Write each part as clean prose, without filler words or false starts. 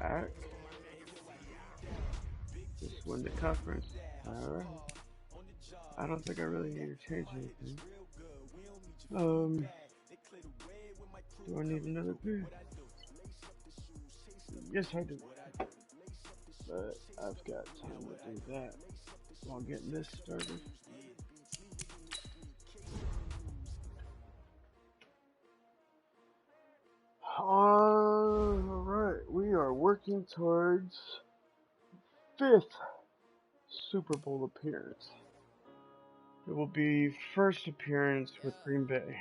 back. Just win the conference. Alright. I don't think I really need to change anything. Do I need another beer? Yes, I do. But I've got time to do that while getting this started. Alright, we are working towards 5th Super Bowl appearance. It will be first appearance with Green Bay.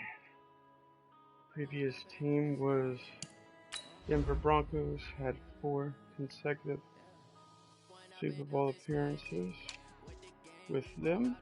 Previous team was Denver Broncos, had 4 consecutive Super Bowl appearances with them.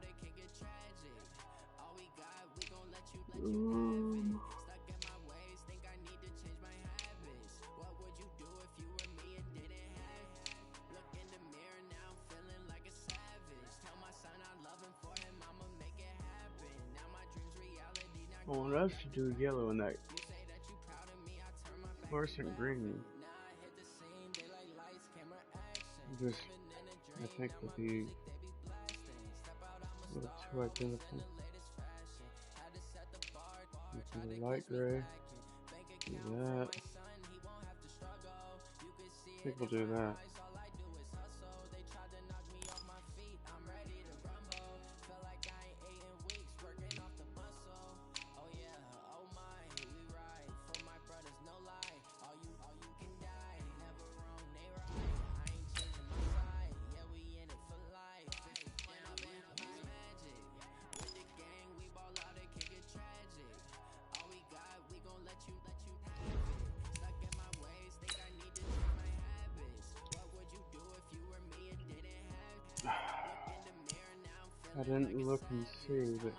I want us to do yellow and that fluorescent green. This, I think, would be a little too identical. The light gray. Do that. I think we'll do that. I didn't look and see, but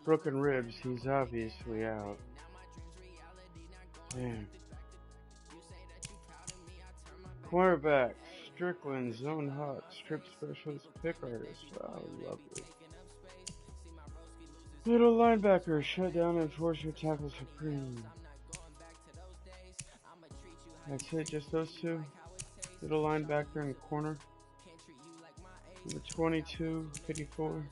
broken ribs, he's obviously out. Damn. Quarterback, Strickland, zone hawk, strip specialist, pick artist. Oh, lovely. Middle linebacker, shut down and force your tackle supreme. That's it, just those two. Middle linebacker and corner. Number 22, 54.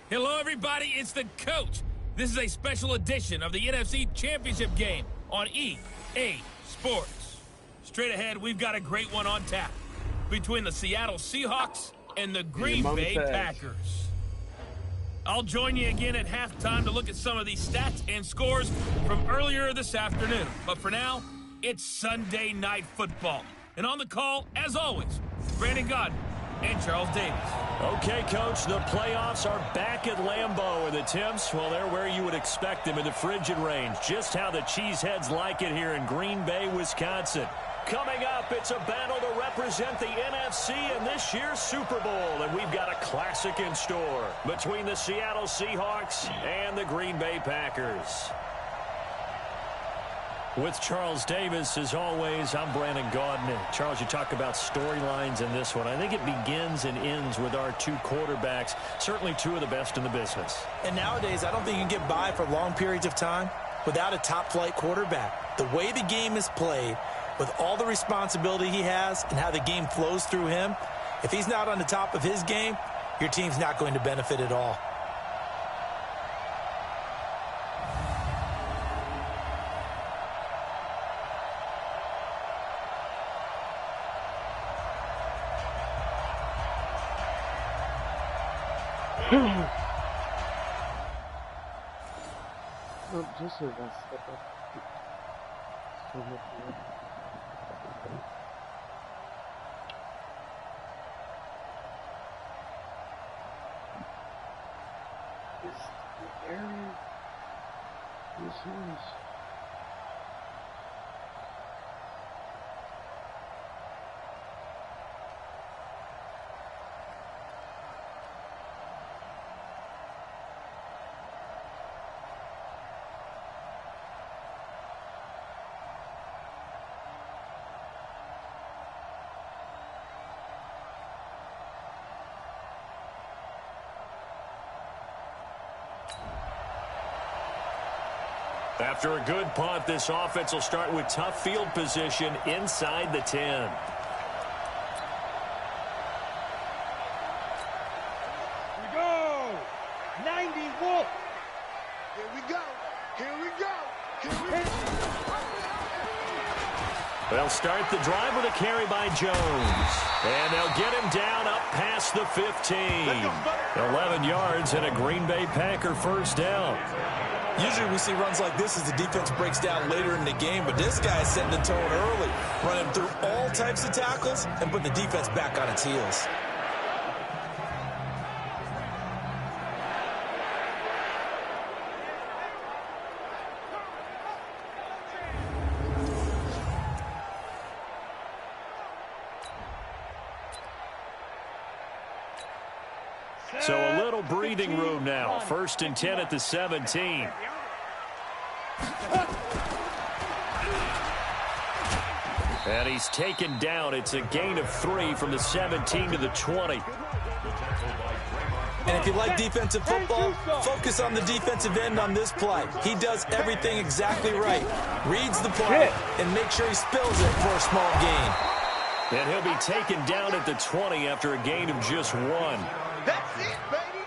Hello, everybody. It's the coach. This is a special edition of the NFC Championship game on EA Sports. Straight ahead, we've got a great one on tap between the Seattle Seahawks and the Green Bay Packers. I'll join you again at halftime to look at some of these stats and scores from earlier this afternoon. But for now, it's Sunday Night Football. And on the call, as always, Brandon Godden and Charles Davis. Okay, Coach, the playoffs are back at Lambeau, and the temps, well, they're where you would expect them in the frigid range. Just how the Cheeseheads like it here in Green Bay, Wisconsin. Coming up, it's a battle to represent the NFC in this year's Super Bowl, and we've got a classic in store between the Seattle Seahawks and the Green Bay Packers. With Charles Davis, as always, I'm Brandon Godden. Charles, you talk about storylines in this one. I think it begins and ends with our two quarterbacks, certainly two of the best in the business. And nowadays, I don't think you can get by for long periods of time without a top-flight quarterback. The way the game is played, with all the responsibility he has and how the game flows through him, if he's not on the top of his game, your team's not going to benefit at all. Well, just as I step up. area. This one's. After a good punt, this offense will start with tough field position inside the 10. Here we go. 90 Wolf. Here we go. Here we go. Here we go. They'll start the drive with a carry by Jones. And they'll get him down up past the 15. 11 yards and a Green Bay Packer first down. Usually we see runs like this as the defense breaks down later in the game, but this guy is setting the tone early, running through all types of tackles and putting the defense back on its heels. So a little breathing room now. 1st and 10 at the 17. And he's taken down. It's a gain of 3 from the 17 to the 20. And if you like defensive football, focus on the defensive end on this play. He does everything exactly right. Reads the play and makes sure he spills it for a small gain. And he'll be taken down at the 20 after a gain of just 1. That's it, baby.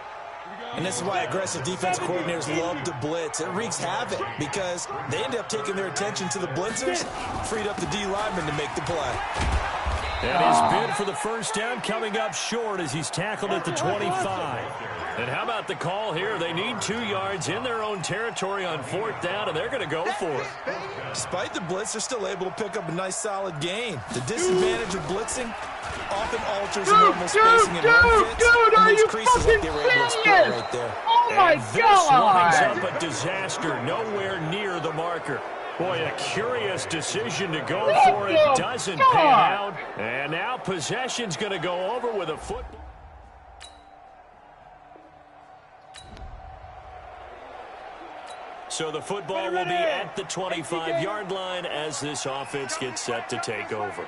And this is why aggressive defense coordinators love to blitz. It wreaks havoc because they end up taking their attention to the blitzers, freed up the D lineman to make the play. And his bid for the first down coming up short as he's tackled at the 25. And how about the call here? They need 2 yards in their own territory on 4th down, and they're going to go for it. Despite the blitz, they're still able to pick up a nice solid gain. The disadvantage of blitzing often alters the normal spacing and run fits, and those creases like they were able to exploit right there. Oh my and this God! winds up a disaster, nowhere near the marker. Boy, a curious decision to go for it. Doesn't pan out. And now possession's going to go over with a foot. So the football will be at the 25-yard line as this offense gets set to take over.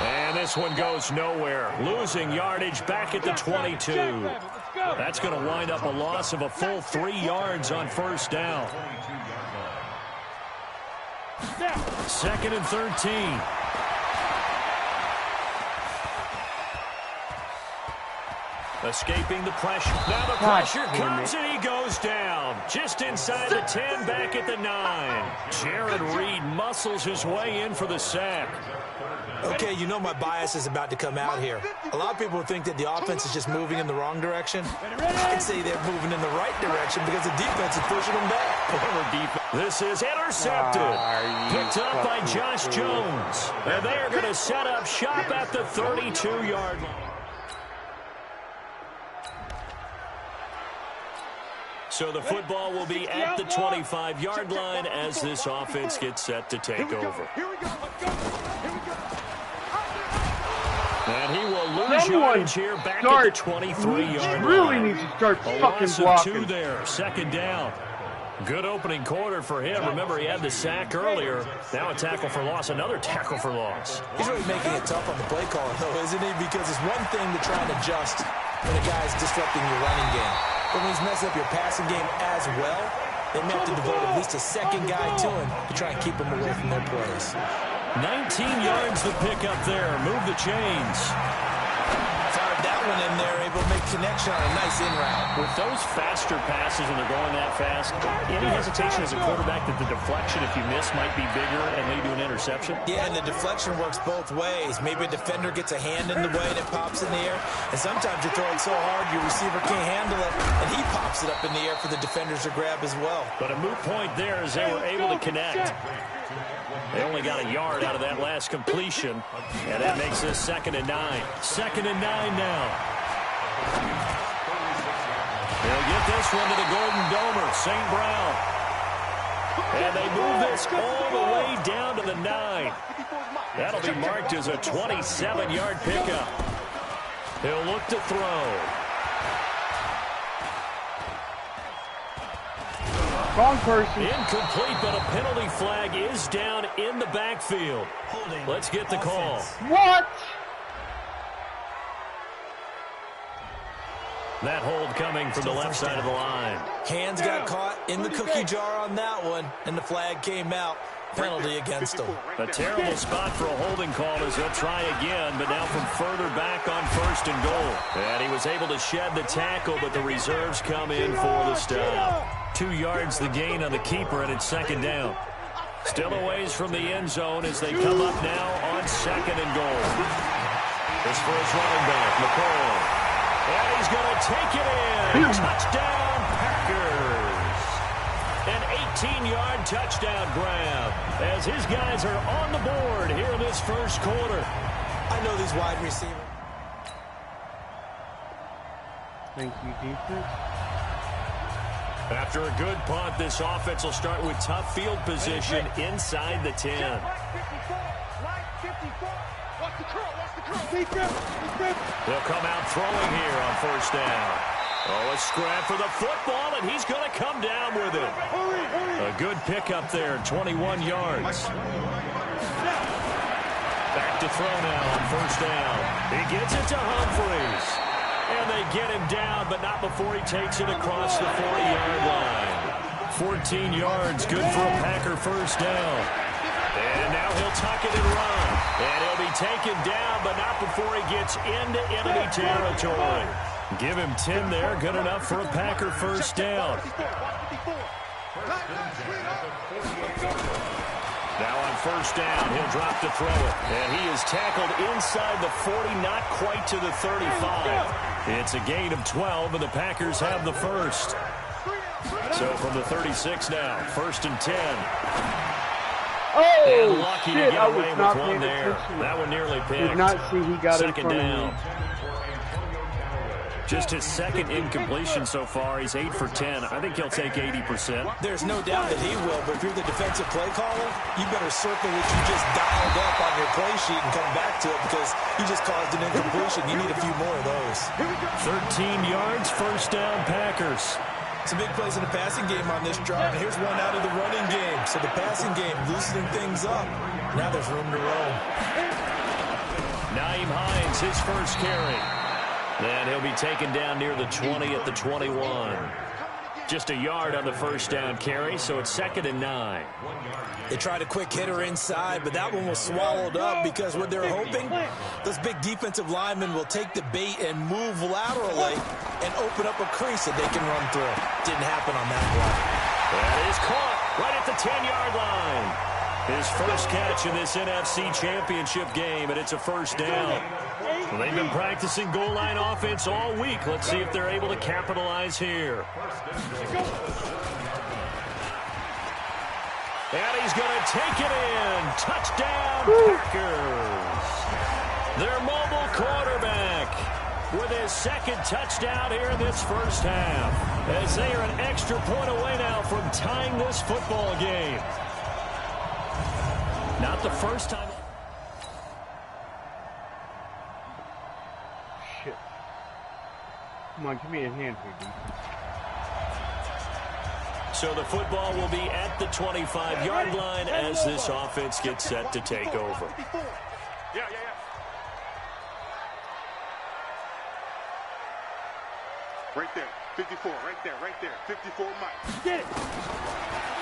And this one goes nowhere. Losing yardage back at the 22. That's going to wind up a loss of a full 3 yards on first down. 2nd and 13. Escaping the pressure. Now the pressure comes and he goes down. Just inside the 10, back at the 9. Jared Reed muscles his way in for the sack. Okay, you know my bias is about to come out here. A lot of people think that the offense is just moving in the wrong direction. I'd say they're moving in the right direction because the defense is pushing them back. This is intercepted. Picked up by Josh Jones. And they are going to set up shop at the 32-yard line. So the football will be at the 25-yard line as this offense gets set to take over. Here we go. Let's go. Here we go. And he will lose yardage here back at the 23-yard line. Really needs to start fucking blocking. 2 there, 2nd down. Good opening quarter for him. Remember, he had the sack earlier. Now a tackle for loss, another tackle for loss. He's really making it tough on the play caller, though, isn't he? Because it's one thing to try and adjust when a guy's disrupting your running game. But when he's messing up your passing game as well, they may have to devote at least a second guy to him to try and keep him away from their plays. 19 yards to pick up there. Move the chains. Fired that one in there, able to make connection on a nice in route. With those faster passes when they're going that fast, any hesitation as a quarterback that the deflection, if you miss, might be bigger and lead to an interception? Yeah, and the deflection works both ways. Maybe a defender gets a hand in the way and it pops in the air. And sometimes you throw it so hard your receiver can't handle it, and he pops it up in the air for the defenders to grab as well. But a moot point there as they were able to connect. They only got a yard out of that last completion, and that makes this 2nd and 9. 2nd and 9 now. They'll get this one to the Golden Domer, St. Brown. And they move this all the way down to the 9. That'll be marked as a 27-yard pickup. He'll look to throw. Wrong person. Incomplete, but a penalty flag is down in the backfield. Let's get the call. What? That hold coming from the left side of the line. Hands got caught in the cookie jar on that one, and the flag came out. Penalty against him. A terrible spot for a holding call as they'll try again, but now from further back on 1st and goal. And he was able to shed the tackle, but the reserves come in for the stop. 2 yards the gain on the keeper, and it's 2nd down. Still a ways from the end zone as they come up now on 2nd and goal. This for his running back, McCall. And he's going to take it in. Touchdown, Packers. An 18-yard touchdown grab as his guys are on the board here in this 1st quarter. I know these wide receivers. Thank you, defense. After a good punt, this offense will start with tough field position inside the 10. They'll come out throwing here on 1st down. Oh, a scrap for the football, and he's going to come down with it. A good pickup there, 21 yards. Back to throw now on 1st down. He gets it to Humphries. And they get him down, but not before he takes it across the 40-yard line. 14 yards, good for a Packer 1st down. And now he'll tuck it and run. And he'll be taken down, but not before he gets into enemy territory. Give him 10 there, good enough for a Packer 1st down. Now on 1st down, he'll drop to throw it. And he is tackled inside the 40, not quite to the 35. It's a gain of 12, and the Packers have the 1st. So from the 36 now, 1st and 10. Oh, and lucky shit, to get away with one there. That one nearly picked. Did not see he got 2nd in front down. of me. Just his 2nd incompletion so far. He's 8 for 10. I think he'll take 80%. There's no doubt that he will, but if you're the defensive play caller, you better circle what you just dialed up on your play sheet and come back to it because you just caused an incompletion. You need a few more of those. 13 yards, 1st down, Packers. Some big plays in the passing game on this drive, and here's one out of the running game. So the passing game loosening things up. Now there's room to roam. Nyheim Hines, his 1st carry. Then he'll be taken down near the 20 at the 21. Just a yard on the 1st down carry, so it's 2nd and 9. They tried a quick hitter inside, but that one was swallowed up because what they're hoping, those big defensive linemen will take the bait and move laterally and open up a crease that they can run through. Didn't happen on that one. That is caught right at the 10-yard line. His 1st catch in this NFC Championship game, and it's a 1st down. Well, they've been practicing goal line offense all week. Let's see if they're able to capitalize here. And he's going to take it in. Touchdown, Packers. Their mobile quarterback with his 2nd touchdown here in this 1st half, as they are an extra point away now from tying this football game. Not the first time. Shit. Come on, give me a hand here, dude. So the football will be at the 25-yard line as this offense gets set to take over. Right there, 54, right there, 54 Mike. Get it!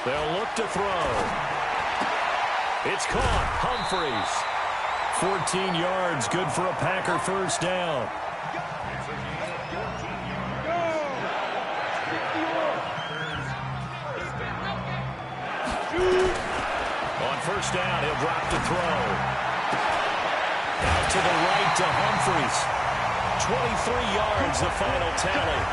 They'll look to throw. It's caught. Humphries. 14 yards, good for a Packer 1st down. On 1st down, he'll drop to throw. Out to the right to Humphries. 23 yards, the final tally.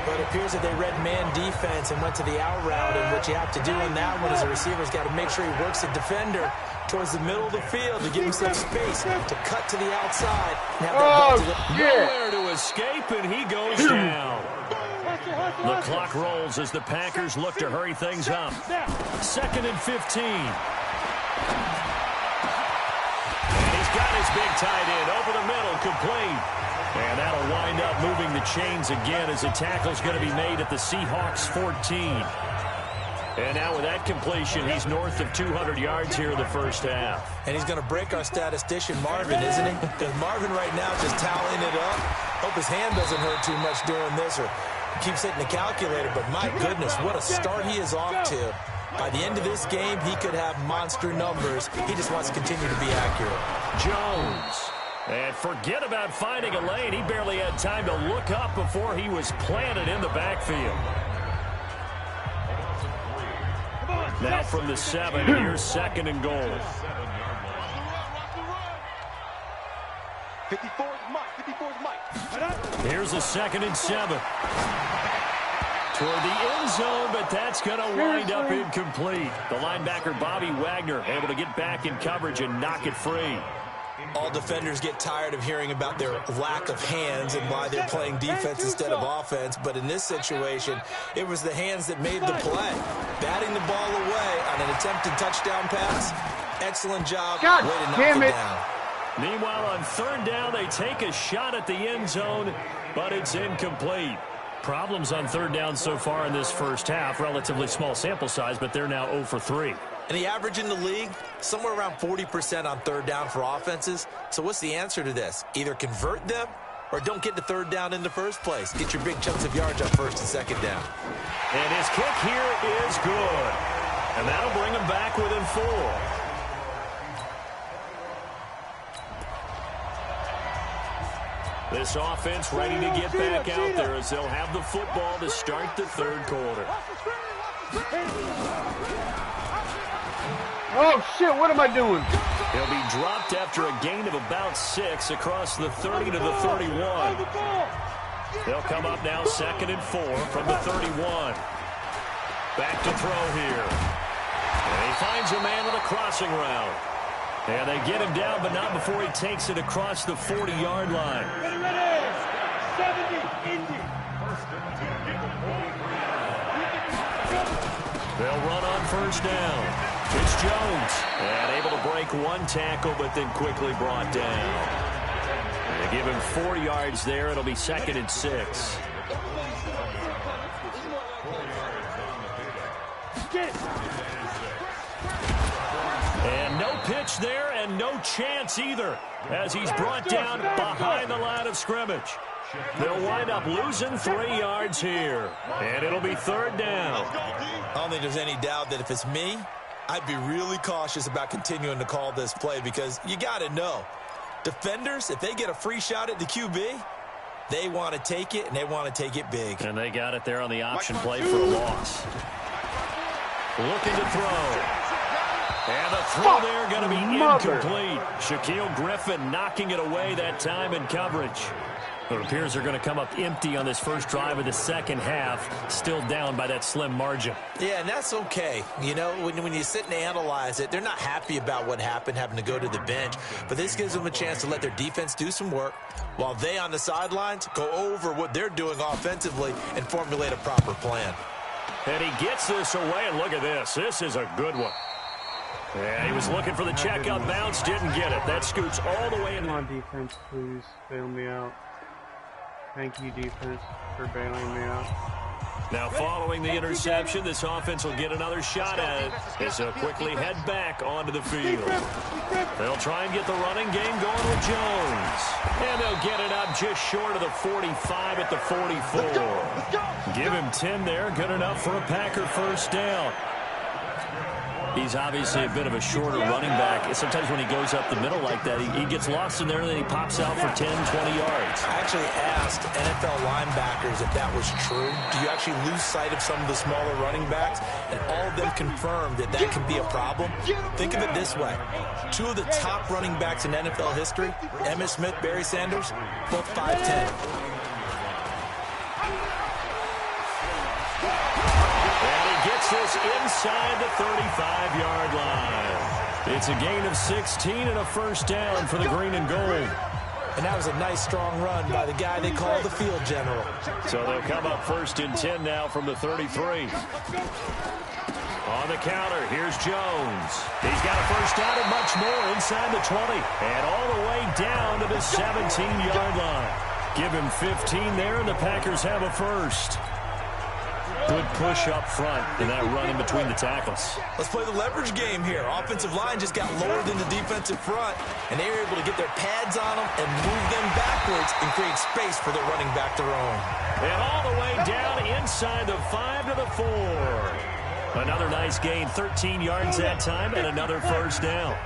But it appears that they read man defense and went to the out route, and what you have to do in that one is the receiver's got to make sure he works the defender towards the middle of the field to give him some space to cut to the outside and have that nowhere to escape, and he goes down. The clock rolls as the Packers look to hurry things up. 2nd and 15. And he's got his big tight end over the middle, complete. And that'll wind up moving the chains again as the tackle's going to be made at the Seahawks 14. And now with that completion, he's north of 200 yards here in the first half. And he's going to break our statistician Marvin, isn't he? Because Marvin right now just tallying it up. Hope his hand doesn't hurt too much doing this or keeps hitting the calculator. But my goodness, what a start he is off to. By the end of this game, he could have monster numbers. He just wants to continue to be accurate. Jones. And forget about finding a lane. He barely had time to look up before he was planted in the backfield. Now from the 7, here's 2nd and goal. 54's Mike. 54's Mike. Here's a 2nd and 7. Toward the end zone, but that's going to wind up incomplete. The linebacker, Bobby Wagner, able to get back in coverage and knock it free. All defenders get tired of hearing about their lack of hands and why they're playing defense instead of offense. But in this situation, it was the hands that made the play. Batting the ball away on an attempted touchdown pass. Excellent job. God Way to knock damn it. down. Meanwhile, on 3rd down, they take a shot at the end zone, but it's incomplete. Problems on 3rd down so far in this first half. Relatively small sample size, but they're now 0 for 3. And the average in the league, somewhere around 40% on 3rd down for offenses. So what's the answer to this? Either convert them or don't get to 3rd down in the first place. Get your big chunks of yards on 1st and 2nd down. And his kick here is good. And that'll bring him back within 4. This offense ready to get back out there as they'll have the football to start the 3rd quarter. Oh, shit, what am I doing? He'll be dropped after a gain of about 6 across the 30 to the 31. They'll come up now 2nd and 4 from the 31. Back to throw here. And he finds a man on a crossing route. And they get him down, but not before he takes it across the 40-yard line. Ready. 70, Indy. They'll run on 1st down. It's Jones. And able to break one tackle, but then quickly brought down. They give him 4 yards there. It'll be 2nd and 6. And no pitch there and no chance either as he's brought down behind the line of scrimmage. They'll wind up losing 3 yards here. And it'll be 3rd down. I don't think there's any doubt that if it's me, I'd be really cautious about continuing to call this play because you got to know, defenders, if they get a free shot at the QB, they want to take it, and they want to take it big. And they got it there on the option play for a loss. Looking to throw. And the throw there going to be incomplete. Shaquille Griffin knocking it away that time in coverage. It appears they're going to come up empty on this first drive of the 2nd half, still down by that slim margin. Yeah, and that's okay. You know, when you sit and analyze it, they're not happy about what happened, having to go to the bench. But this gives them a chance to let their defense do some work while they on the sidelines go over what they're doing offensively and formulate a proper plan. And he gets this away, and look at this. This is a good one. Yeah, he was looking for the check-up bounce, didn't get it. That scoots all the way in. Come on, defense, please. Bail me out. Thank you, defense, for bailing me out. Now, following the interception, this offense will get another shot at it as they'll quickly head back onto the field. They'll try and get the running game going with Jones. And they'll get it up just short of the 45 at the 44. Give him 10 there, good enough for a Packer 1st down. He's obviously a bit of a shorter running back. Sometimes when he goes up the middle like that, he gets lost in there and then he pops out for 10, 20 yards. I actually asked NFL linebackers if that was true. Do you actually lose sight of some of the smaller running backs? And all of them confirmed that that can be a problem. Think of it this way. 2 of the top running backs in NFL history, Emmitt Smith, Barry Sanders, both 5'10". this inside the 35-yard line. It's a gain of 16 and a first down for the green and gold. And that was a nice, strong run by the guy they call the field general. So they'll come up 1st and 10 now from the 33. On the counter, here's Jones. He's got a first down and much more inside the 20. And all the way down to the 17-yard line. Give him 15 there, and the Packers have a first. Good push up front in that run in between the tackles. Let's play the leverage game here. Offensive line just got lower than the defensive front, and they were able to get their pads on them and move them backwards and create space for their running back to roam. And all the way down inside the 5 to the 4. Another nice gain, 13 yards that time, and another first down.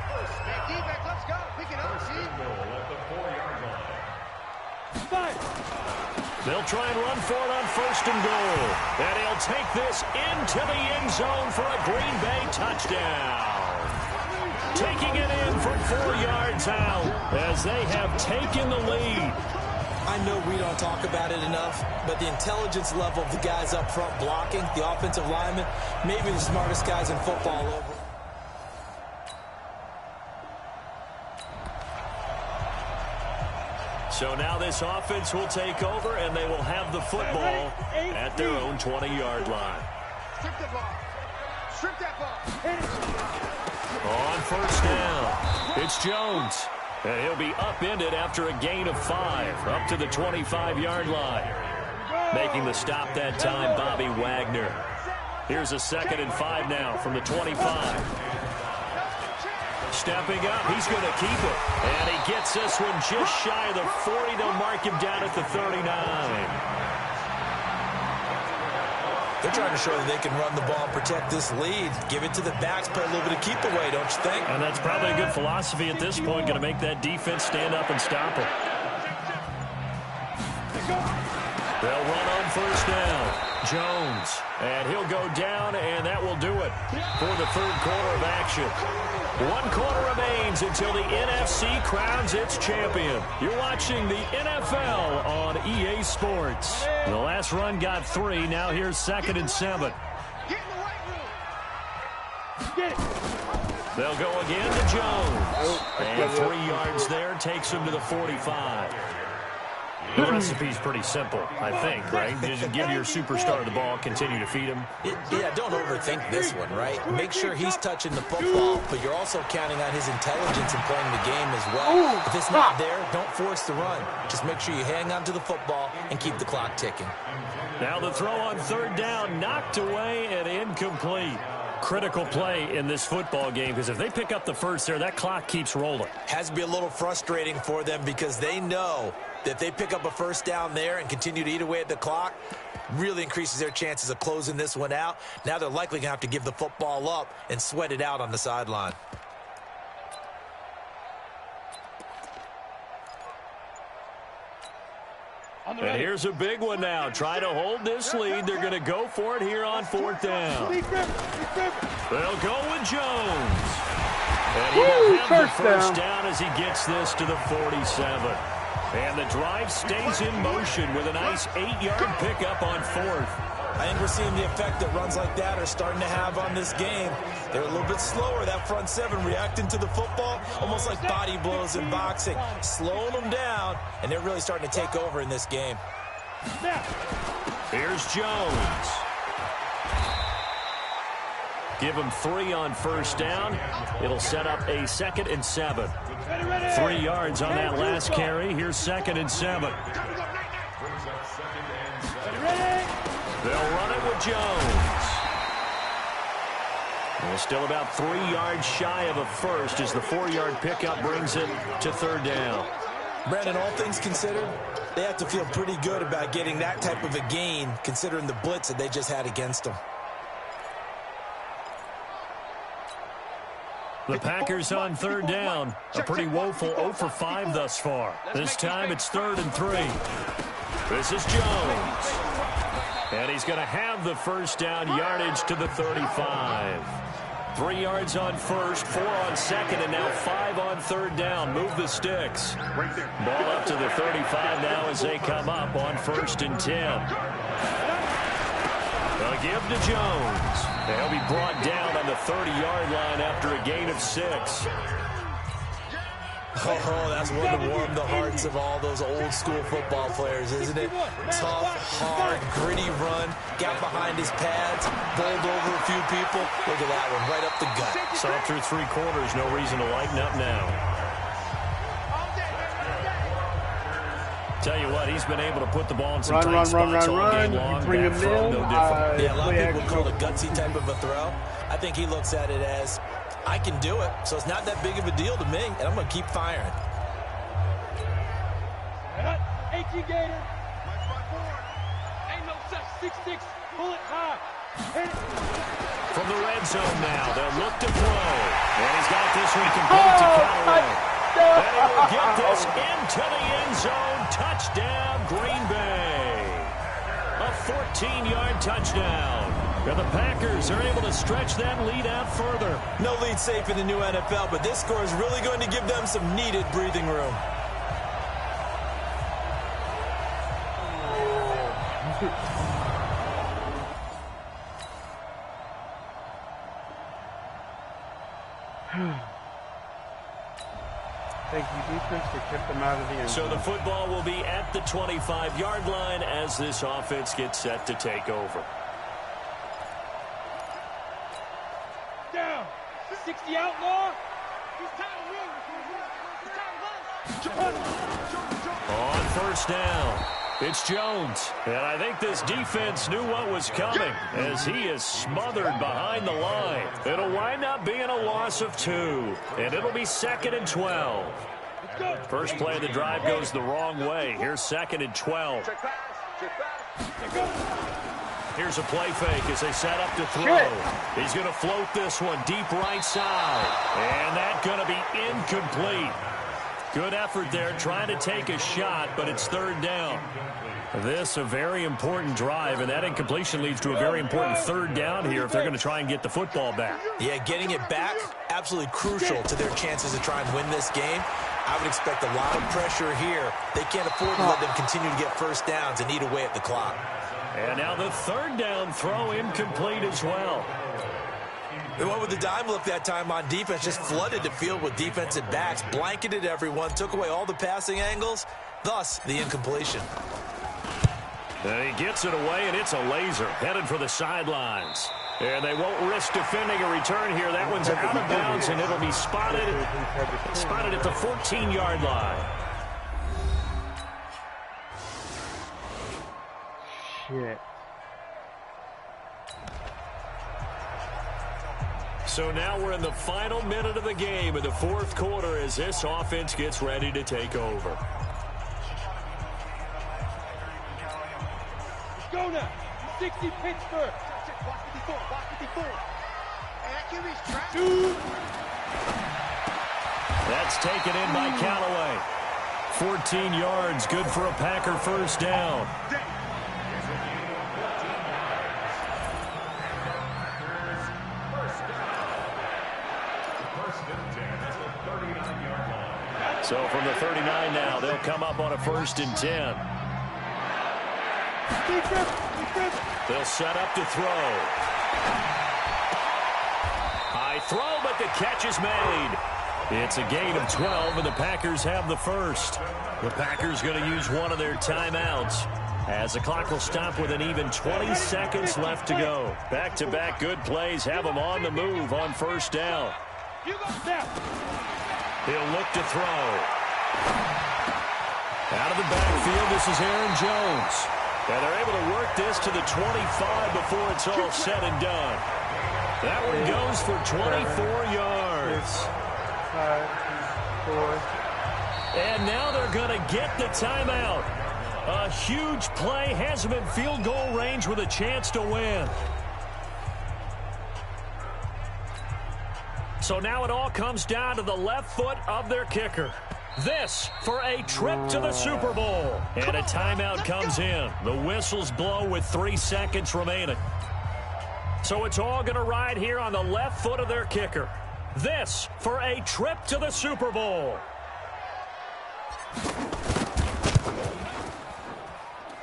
They'll try and run for it on 1st and goal. And he'll take this into the end zone for a Green Bay touchdown. Taking it in from 4 yards out as they have taken the lead. I know we don't talk about it enough, but the intelligence level of the guys up front blocking, the offensive linemen, maybe the smartest guys in football over. So now this offense will take over, and they will have the football at their own 20-yard line. Strip the ball. Strip that ball. On 1st down, it's Jones. And he'll be upended after a gain of 5, up to the 25-yard line. Making the stop that time, Bobby Wagner. Here's a 2nd and 5 now from the 25. Stepping up, he's going to keep it. And he gets this one just shy of the 40. They'll mark him down at the 39. They're trying to show that they can run the ball and protect this lead. Give it to the backs, play a little bit of keep away, don't you think? And that's probably a good philosophy at this point, going to make that defense stand up and stop it. They'll run on 1st down. Jones, and he'll go down, and that will do it for the 3rd quarter of action. 1 quarter remains until the NFC crowns its champion. You're watching the NFL on EA Sports. The last run got 3. Now here's 2nd and 7. Get in the right room. Get it. They'll go again to Jones. And 3 yards there takes him to the 45. The recipe's pretty simple, I think, right? Just give your superstar the ball, continue to feed him. Yeah, don't overthink this one, right? Make sure he's touching the football, but you're also counting on his intelligence in playing the game as well. If it's not there, don't force the run. Just make sure you hang on to the football and keep the clock ticking. Now the throw on 3rd down, knocked away and incomplete. Critical play in this football game, because if they pick up the first there, that clock keeps rolling. Has to be a little frustrating for them because they know that if they pick up a first down there and continue to eat away at the clock, really increases their chances of closing this one out. Now they're likely going to have to give the football up and sweat it out on the sideline. And here's a big one now. Try to hold this lead. They're going to go for it here on 4th down. They'll go with Jones. And he will have the first down as he gets this to the 47. And the drive stays in motion with a nice 8-yard pickup on 4th. I think we're seeing the effect that runs like that are starting to have on this game. They're a little bit slower, that front 7, reacting to the football, almost like body blows in boxing, slowing them down, and they're really starting to take over in this game. Here's Jones. Give him 3 on 1st down. It'll set up a 2nd and 7. 3 yards on that last carry. Here's 2nd and 7. They'll run it with Jones. Well, still about 3 yards shy of a first as the 4-yard pickup brings it to 3rd down. Brandon, all things considered, they have to feel pretty good about getting that type of a gain considering the blitz that they just had against them. The Packers on 3rd down. A pretty woeful 0 for 5 thus far. This time it's 3rd and 3. This is Jones. And he's going to have the first down, yardage to the 35. 3 yards on 1st, 4 on 2nd, and now 5 on 3rd down. Move the sticks. Ball up to the 35 now as they come up on 1st and 10. give to Jones. They'll be brought down on the 30-yard line after a gain of 6. Oh, that's one to warm the hearts of all those old-school football players, isn't it? Tough, hard, gritty run, got behind his pads, bowled over a few people. Look at that one, right up the gut. So through 3 quarters, no reason to lighten up now. Tell you what, he's been able to put the ball in some tight spots all game long. Bring him in. No different. Yeah, a lot of people would call it a gutsy type of a throw. I think he looks at it as, I can do it, so it's not that big of a deal to me, and I'm going to keep firing. 18 Gator. Ain't no such 6'6", pull it high. From the red zone now, they'll look to throw. And he's got this one complete to Callaway. And he will get this into the end zone. Touchdown, Green Bay. A 14-yard touchdown. And the Packers are able to stretch that lead out further. No lead safe in the new NFL, but this score is really going to give them some needed breathing room. Thank you, defense, for kept them out of the end zone. So the football will be at the 25-yard line as this offense gets set to take over. Down. 60 outlaw. On first down, it's Jones. And I think this defense knew what was coming as he is smothered behind the line. It'll wind up being a loss of 2, and it'll be 2nd and 12. First play of the drive goes the wrong way. Here's 2nd and 12. Here's a play fake as they set up to throw. He's going to float this one deep right side. And that's going to be incomplete. Good effort there trying to take a shot, but it's 3rd down. This a very important drive, and that incompletion leads to a very important 3rd down here if they're going to try and get the football back. Yeah, getting it back, absolutely crucial to their chances to try and win this game. I would expect a lot of pressure here. They can't afford to let them continue to get first downs and eat away at the clock. And now the 3rd down throw incomplete as well. They went with the dime look that time on defense, just flooded the field with defensive backs, blanketed everyone, took away all the passing angles, thus the incompletion. And he gets it away, and it's a laser headed for the sidelines. And they won't risk defending a return here. That one's out of bounds, and it'll be spotted at the 14-yard line. Shit. So now we're in the final minute of the game in the 4th quarter as this offense gets ready to take over. Let's go now. 60 Pittsburgh. Watch 54. That's taken in by Callaway. 14 yards, good for a Packer first down. So from the 39 now, they'll come up on a 1st and 10. They'll set up to throw. High throw, but the catch is made. It's a gain of 12, and the Packers have the first. The Packers going to use one of their timeouts as the clock will stop with an even 20 seconds left to go. Back-to-back good plays have them on the move on first down. He'll look to throw. Out of the backfield, this is Aaron Jones. And they're able to work this to the 25 before it's all said and done. That one goes for 24 yards. 5, 4. And now they're going to get the timeout. A huge play has them in field goal range with a chance to win. So now it all comes down to the left foot of their kicker. This for a trip to the Super Bowl. And a timeout comes in. The whistles blow with 3 seconds remaining. So it's all going to ride here on the left foot of their kicker. This for a trip to the Super Bowl.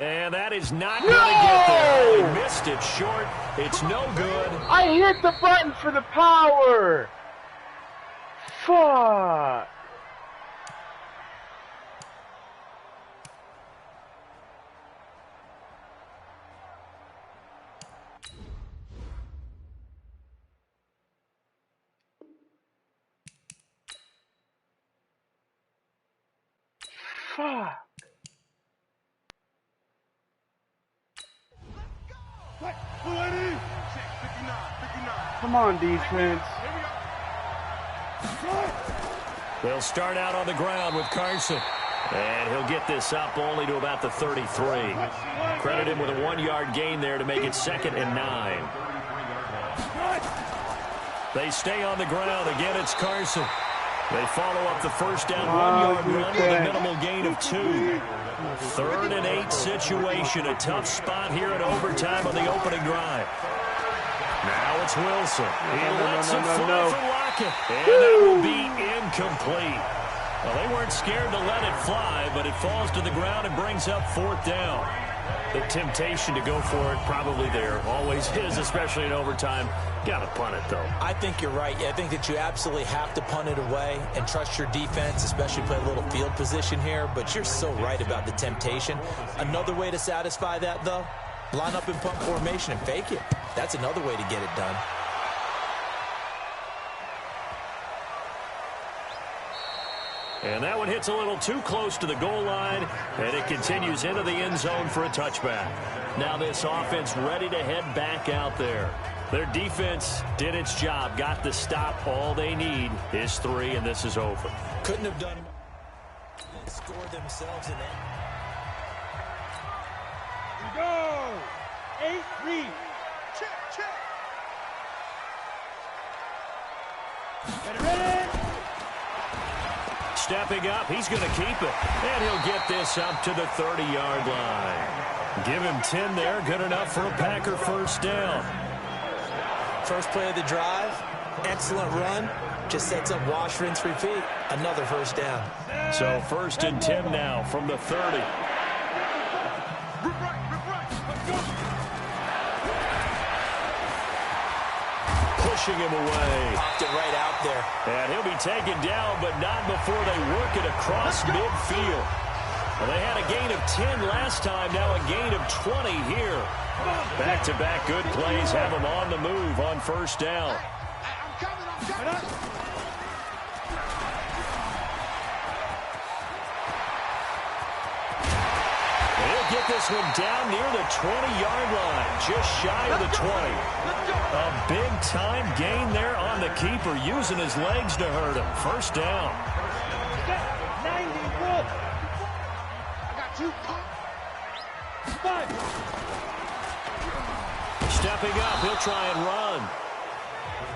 And that is not going to get there. He missed it short. It's no good. I hit the button for the power. Fuck. Fuck. Come on, defense. They'll start out on the ground with Carson. And he'll get this up only to about the 33. Credit him with a 1-yard gain there to make it 2nd and 9. They stay on the ground. Again, it's Carson. They follow up the first down 1-yard run with a minimal gain of 2. 3rd and 8 situation. A tough spot here in overtime on the opening drive. Now it's Wilson. He lets it fly for Lockett. And that will be incomplete. Well, they weren't scared to let it fly, but it falls to the ground and brings up 4th down. The temptation to go for it probably there. Always is, especially in overtime. Got to punt it, though. I think you're right. I think that you absolutely have to punt it away and trust your defense, especially play a little field position here. But you're so right about the temptation. Another way to satisfy that, though, line up in punt formation and fake it. That's another way to get it done. And that one hits a little too close to the goal line, and it continues into the end zone for a touchback. Now this offense ready to head back out there. Their defense did its job, got the stop. All they need is 3, and this is over. Couldn't have done score themselves in that. We go. 8-3. Check. Ready. Stepping up, he's going to keep it. And he'll get this up to the 30-yard line. Give him 10 there, good enough for a Packer first down. First play of the drive, excellent run. Just sets up wash, rinse, repeat. Another first down. So 1st and 10 now from the 30. Pushing him away. Popped it right out there. And he'll be taken down, but not before they work it across midfield. Well, they had a gain of 10 last time, now a gain of 20 here. Back-to-back good plays have them on the move on first down. I'm coming. They'll get this one down near the 20-yard line, just shy of the 20. A big-time gain there on the keeper, using his legs to hurt him. First down. 90 Wolf. I got 2. 5. Stepping up, he'll try and run.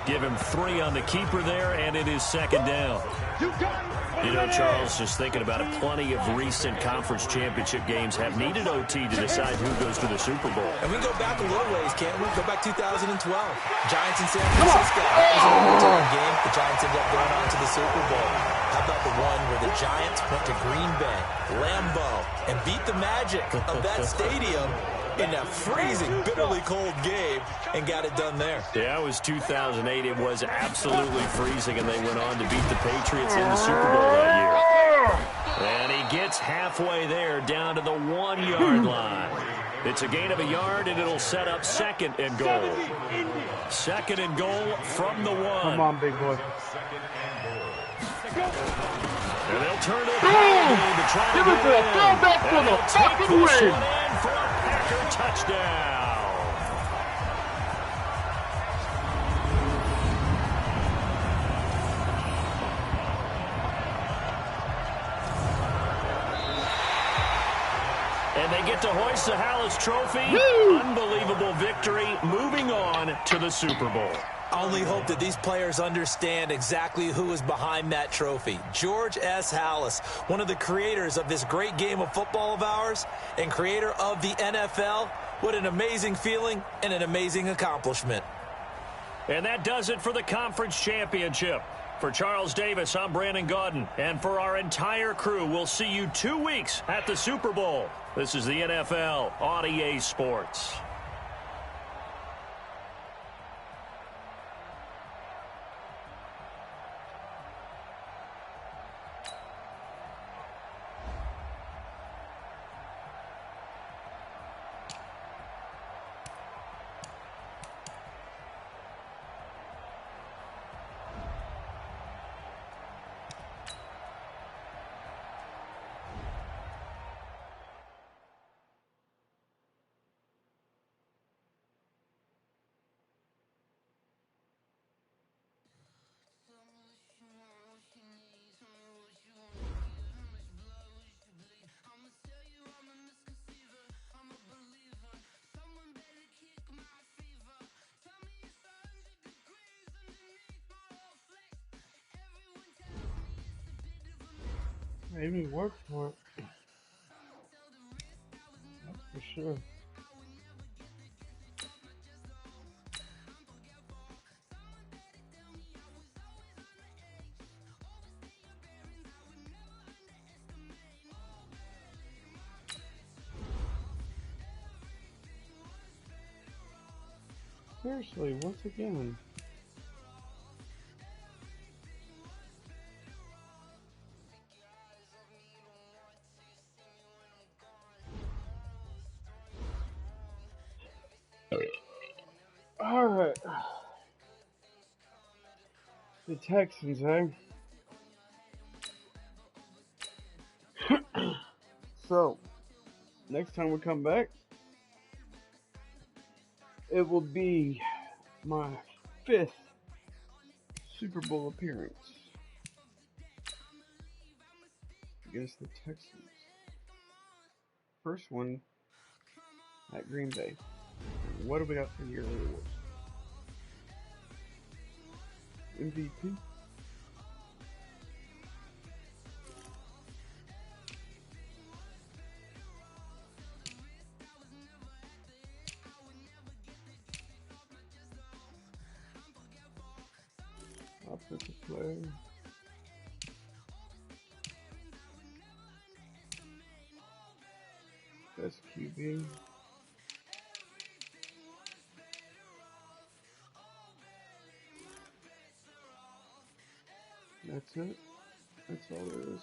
Give him 3 on the keeper there, and it is 2nd down. You know, Charles, just thinking about it, plenty of recent conference championship games have needed OT to decide who goes to the Super Bowl. And we go back a little ways, can't we? Go back 2012. Giants in San Francisco. It was an overtime game. The Giants ended up going on to the Super Bowl. How about the one where the Giants went to Green Bay, Lambeau, and beat the magic of that stadium in that freezing, bitterly cold game and got it done there. Yeah, it was 2008. It was absolutely freezing, and they went on to beat the Patriots in the Super Bowl that year. And he gets halfway there, down to the 1-yard line. It's a gain of a yard, and it'll set up 2nd and goal. 2nd and goal from the 1. Come on, big boy. And they'll turn it. Give it to him. Throw back for the fucking win. For a Packer touchdown. And they get to hoist the Hallis Trophy. Woo! Unbelievable victory. Moving on to the Super Bowl. Only hope that these players understand exactly who is behind that trophy. George S. Hallis, one of the creators of this great game of football of ours and creator of the NFL. What an amazing feeling and an amazing accomplishment. And that does it for the conference championship. For Charles Davis, I'm Brandon Gaudin. And for our entire crew, we'll see you 2 weeks at the Super Bowl. This is the NFL on EA Sports. I even worked for it. That's for sure. Seriously, once again. Alright. The Texans, eh? So, next time we come back, it will be my 5th Super Bowl appearance against the Texans. First one at Green Bay. What do we got for yearly awards? MVP? Offensive player. Best QB. That's it. That's all there is.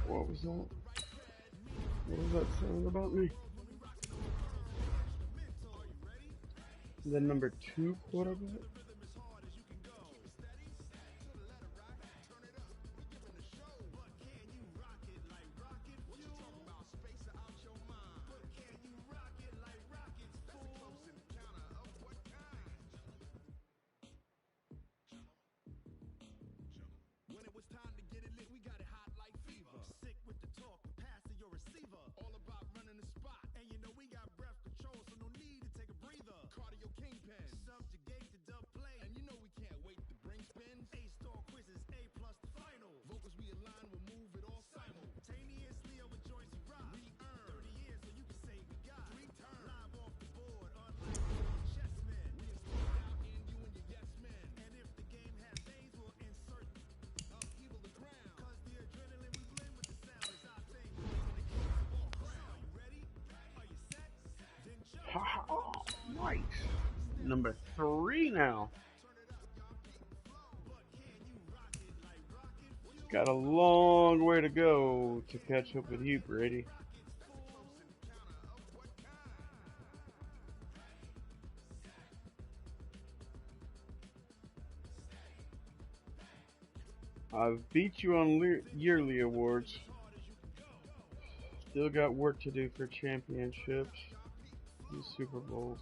What was that? What was that saying about me? The number 2 quarterback? Oh, nice. Number 3 now. Got a long way to go to catch up with you, Brady. I've beat you on yearly awards. Still got work to do for championships and Super Bowls.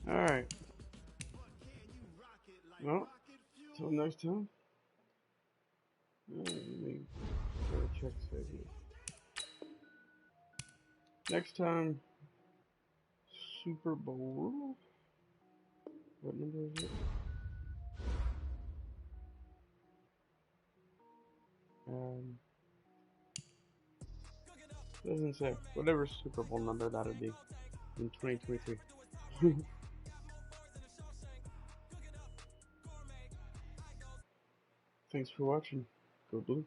Alright. Well, till next time. Let me check save here. Next time, Super Bowl. What number is it? Doesn't say. Whatever Super Bowl number that'll be in 2023. Thanks for watching. Go Blue.